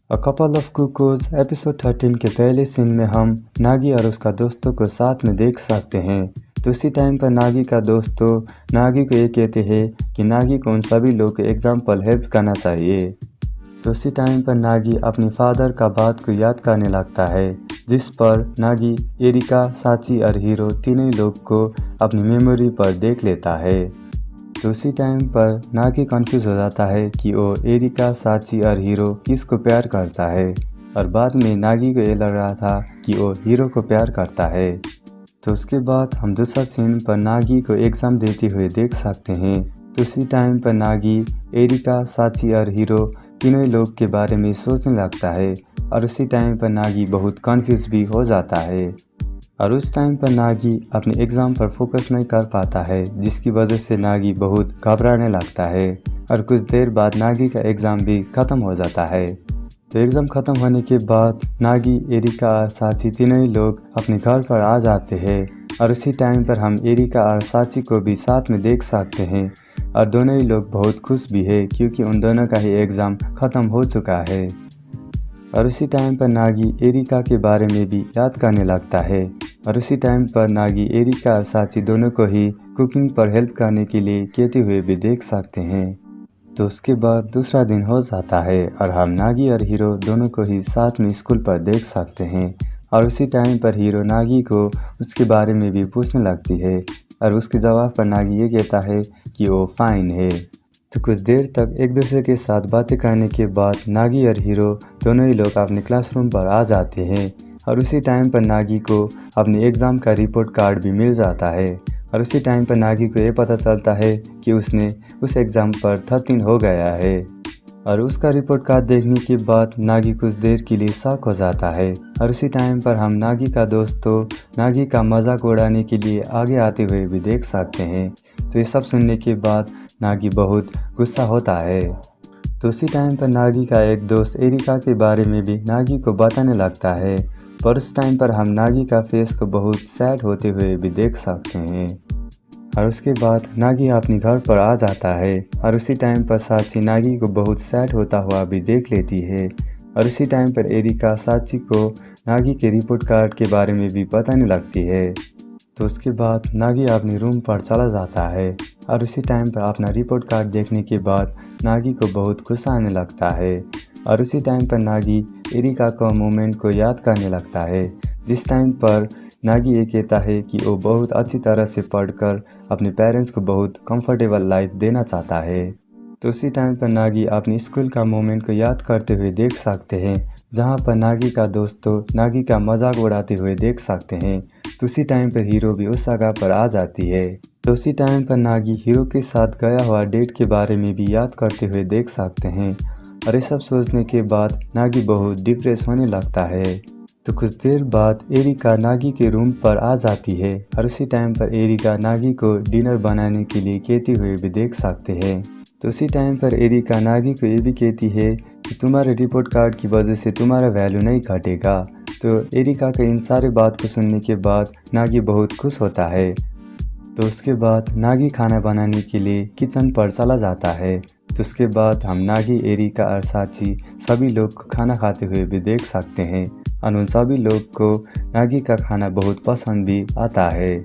A couple of कुकोज episode 13 के पहले scene में हम नागी और उसका दोस्तों को साथ में देख सकते हैं। तो उसी टाइम पर नागी का दोस्तों नागी को ये कहते हैं कि नागी को उन सभी लोगों को एग्जाम्पल हेल्प करना चाहिए। तो उसी टाइम पर नागी अपनी फादर का बात को याद करने लगता है, जिस पर नागी एरिका, साची और हीरो तीनों लोग को अपनी मेमोरी पर देख लेता है। तो उसी टाइम पर नागी कंफ्यूज हो जाता है कि वो एरिका, साची और हीरो किसको प्यार करता है, और बाद में नागी को ये लग रहा था कि वो हीरो को प्यार करता है। तो उसके बाद हम दूसरा सीन पर नागी को एग्ज़ाम देते हुए देख सकते हैं। तो उसी टाइम पर नागी एरिका, साची और हीरो तीनों लोग के बारे में सोचने लगता है, और उसी टाइम पर नागी बहुत कंफ्यूज भी हो जाता है। और उस टाइम पर नागी अपने एग्ज़ाम पर फोकस नहीं कर पाता है, जिसकी वजह से नागी बहुत घबराने लगता है। और कुछ देर बाद नागी का एग्ज़ाम भी ख़त्म हो जाता है। तो एग्ज़ाम ख़त्म होने के बाद नागी, एरिका और साची तीनों ही लोग अपने घर पर आ जाते हैं, और उसी टाइम पर हम एरिका और साची को भी साथ में देख सकते हैं। और दोनों ही लोग बहुत खुश भी है, क्योंकि उन दोनों का ही एग्ज़ाम ख़त्म हो चुका है। और उसी टाइम पर नागी एरिका के बारे में भी याद करने लगता है, और उसी टाइम पर नागी एरिका और साची दोनों को ही कुकिंग पर हेल्प करने के लिए कहते हुए भी देख सकते हैं। तो उसके बाद दूसरा दिन हो जाता है, और हम नागी और हीरो दोनों को ही साथ में स्कूल पर देख सकते हैं। और उसी टाइम पर हीरो नागी को उसके बारे में भी पूछने लगती है, और उसके जवाब पर नागी ये कहता है कि वो फाइन है। तो कुछ देर तक एक दूसरे के साथ बातें करने के बाद नागी और हीरो दोनों ही लोग अपने क्लासरूम पर आ जाते हैं, और उसी टाइम पर नागी को अपने एग्ज़ाम का रिपोर्ट कार्ड भी मिल जाता है। और उसी टाइम पर नागी को ये पता चलता है कि उसने उस एग्ज़ाम पर 13 हो गया है। और उसका रिपोर्ट कार्ड देखने के बाद नागी कुछ देर के लिए शॉक हो जाता है, और उसी टाइम पर हम नागी का दोस्तों नागी का मजाक उड़ाने के लिए आगे आते हुए भी देख सकते हैं। तो ये सब सुनने के बाद नागी बहुत गुस्सा होता है। तो उसी टाइम पर नागी का एक दोस्त एरिका के बारे में भी नागी को बताने लगता है, पर उस टाइम पर हम नागी का फेस को बहुत सैड होते हुए भी देख सकते हैं। और उसके बाद नागी अपने घर पर आ जाता है, और उसी टाइम पर साची नागी को बहुत सैड होता हुआ भी देख लेती है। और उसी टाइम पर एरिका साची को नागी के रिपोर्ट कार्ड के बारे में भी बताने लगती है। तो उसके बाद नागी अपने रूम पर चला जाता है, और उसी टाइम पर अपना रिपोर्ट कार्ड देखने के बाद नागी को बहुत गुस्सा आने लगता है। और उसी टाइम पर नागी एरिका को मोमेंट को याद करने लगता है, जिस टाइम पर नागी ये कहता है कि वो बहुत अच्छी तरह से पढ़कर अपने पेरेंट्स को बहुत कंफर्टेबल लाइफ देना चाहता है। तो उसी टाइम पर नागी अपनी स्कूल का मोमेंट को याद करते हुए देख सकते हैं, जहां पर नागी का दोस्तों नागी का मजाक उड़ाते हुए देख सकते हैं। तो उसी टाइम पर हीरो भी उस जगह पर आ जाती है। तो उसी टाइम पर नागी हीरो के साथ गया हुआ डेट के बारे में भी याद करते हुए देख सकते हैं, और ये सब सोचने के बाद नागी बहुत डिप्रेस होने लगता है। तो कुछ देर बाद एरिका नागी के रूम पर आ जाती है, और उसी टाइम पर एरिका नागी को डिनर बनाने के लिए कहते हुए भी देख सकते हैं। तो उसी टाइम पर एरिका नागी को ये भी कहती है कि तुम्हारे रिपोर्ट कार्ड की वजह से तुम्हारा वैल्यू नहीं घटेगा। तो एरिका के इन सारे बात को सुनने के बाद नागी बहुत खुश होता है। तो उसके बाद नागी खाना बनाने के लिए किचन पर चला जाता है। तो उसके बाद हम नागी, एरिका और साची सभी लोग को खाना खाते हुए भी देख सकते हैं, और उन सभी लोग को नागी का खाना बहुत पसंद भी आता है।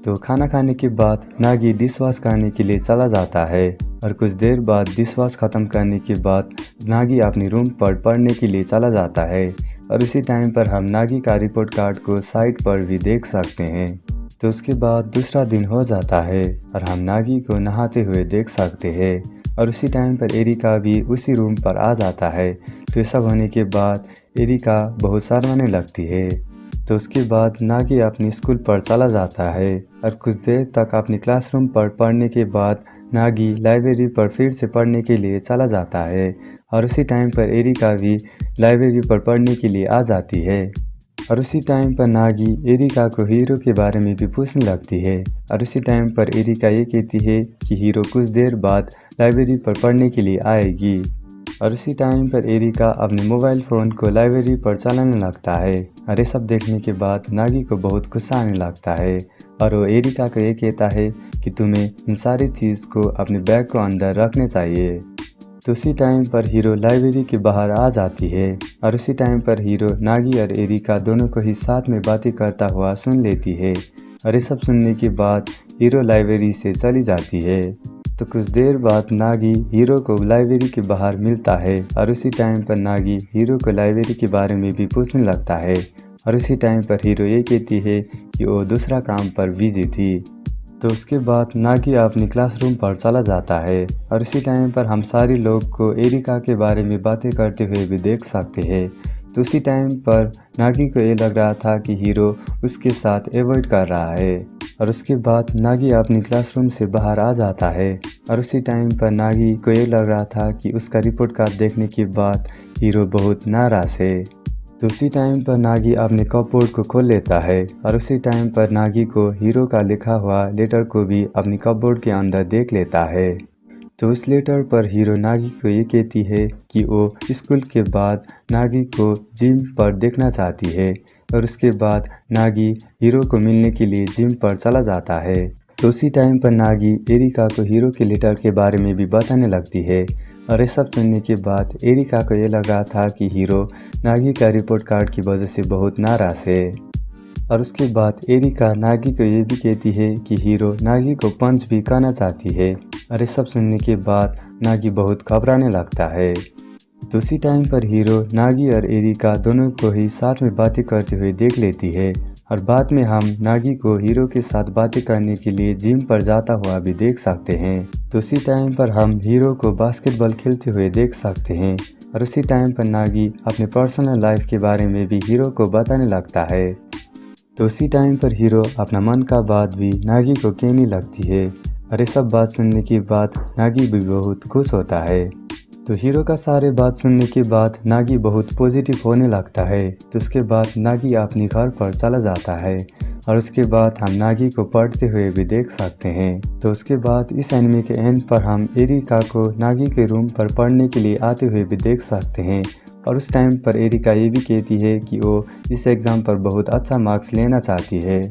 तो खाना खाने के बाद नागी डिश वॉश करने के लिए चला जाता है, और कुछ देर बाद डिश वॉश ख़त्म करने के बाद नागी अपनी रूम पर पढ़ने के लिए चला जाता है। और उसी टाइम पर हम नागी का रिपोर्ट कार्ड को साइड पर भी देख सकते हैं। तो उसके बाद दूसरा दिन हो जाता है, और हम नागी को नहाते हुए देख सकते हैं, और उसी टाइम पर एरिका भी उसी रूम पर आ जाता है। तो ये सब होने के बाद एरिका बहुत शर्माने लगती है। तो उसके बाद नागी अपनी स्कूल पर चला जाता है, और कुछ देर तक अपनी क्लासरूम पर पढ़ने के बाद नागी लाइब्रेरी पर फिर से पढ़ने के लिए चला जाता है, और उसी टाइम पर एरिका भी लाइब्रेरी पर पढ़ने के लिए आ जाती है। और उसी टाइम पर नागी एरिका को हीरो के बारे में भी पूछने लगती है, और उसी टाइम पर एरिका ये कहती है कि हीरो कुछ देर बाद लाइब्रेरी पर पढ़ने के लिए आएगी। और उसी टाइम पर एरिका अपने मोबाइल फ़ोन को लाइब्रेरी पर चलाने लगता है, और ये सब देखने के बाद नागी को बहुत गुस्सा आने लगता है, और वो एरिका को ये कहता है कि तुम्हें इन सारी चीज़ को अपने बैग को अंदर रखने चाहिए। तो उसी टाइम पर हीरो लाइब्रेरी के बाहर आ जाती है और उसी टाइम पर हीरो नागी और एरिका दोनों को ही साथ में बातें करता हुआ सुन लेती है और ये सब सुनने के बाद हीरो लाइब्रेरी से चली जाती है। तो कुछ देर बाद नागी हीरो को लाइब्रेरी के बाहर मिलता है और उसी टाइम पर नागी हीरो को लाइब्रेरी के बारे में भी पूछने लगता है और उसी टाइम पर हीरो ये कहती है कि वो दूसरा काम पर बिजी थी। तो उसके बाद नागी अपनी क्लासरूम पर चला जाता है और उसी टाइम पर हम सारे लोग को एरिका के बारे में बातें करते हुए भी देख सकते हैं। तो उसी टाइम पर नागी को ये लग रहा था कि हीरो उसके साथ एवॉइड कर रहा है और उसके बाद नागी अपनी क्लासरूम से बाहर आ जाता है और उसी टाइम पर नागी को ये लग रहा था कि उसका रिपोर्ट कार्ड देखने के बाद हीरो बहुत नाराज़ है। तो उसी टाइम पर नागी अपने कपबोर्ड को खोल लेता है और उसी टाइम पर नागी को हीरो का लिखा हुआ लेटर को भी अपनी कपबोर्ड के अंदर देख लेता है। तो उस लेटर पर हीरो नागी को ये कहती है कि वो स्कूल के बाद नागी को जिम पर देखना चाहती है और उसके बाद नागी हीरो को मिलने के लिए जिम पर चला जाता है। तो उसी टाइम पर नागी एरिका को हीरो के लेटर के बारे में भी बताने लगती है और ये सब सुनने के बाद एरिका को ये लगा था कि हीरो नागी का रिपोर्ट कार्ड की वजह से बहुत नाराज़ है और उसके बाद एरिका नागी को ये भी कहती है कि हीरो नागी को पंच भी करना चाहती है और ये सब सुनने के बाद नागी बहुत घबराने लगता है। तो उसी टाइम पर हीरो नागी और एरिका दोनों को ही साथ में बातें करते हुए देख लेती है और बाद में हम नागी को हीरो के साथ बातें करने के लिए जिम पर जाता हुआ भी देख सकते हैं। तो उसी टाइम पर हम हीरो को बास्केटबॉल खेलते हुए देख सकते हैं और उसी टाइम पर नागी अपने पर्सनल लाइफ के बारे में भी हीरो को बताने लगता है। तो उसी टाइम पर हीरो अपना मन का बात भी नागी को कहने लगती है और ये सब बात सुनने के बाद नागी भी बहुत खुश होता है। तो हीरो का सारे बात सुनने के बाद नागी बहुत पॉजिटिव होने लगता है। तो उसके बाद नागी अपने घर पर चला जाता है और उसके बाद हम नागी को पढ़ते हुए भी देख सकते हैं। तो उसके बाद इस एनिमे के एंड पर हम एरिका को नागी के रूम पर पढ़ने के लिए आते हुए भी देख सकते हैं और उस टाइम पर एरिका ये भी कहती है कि वो इस एग्ज़ाम पर बहुत अच्छा मार्क्स लेना चाहती है।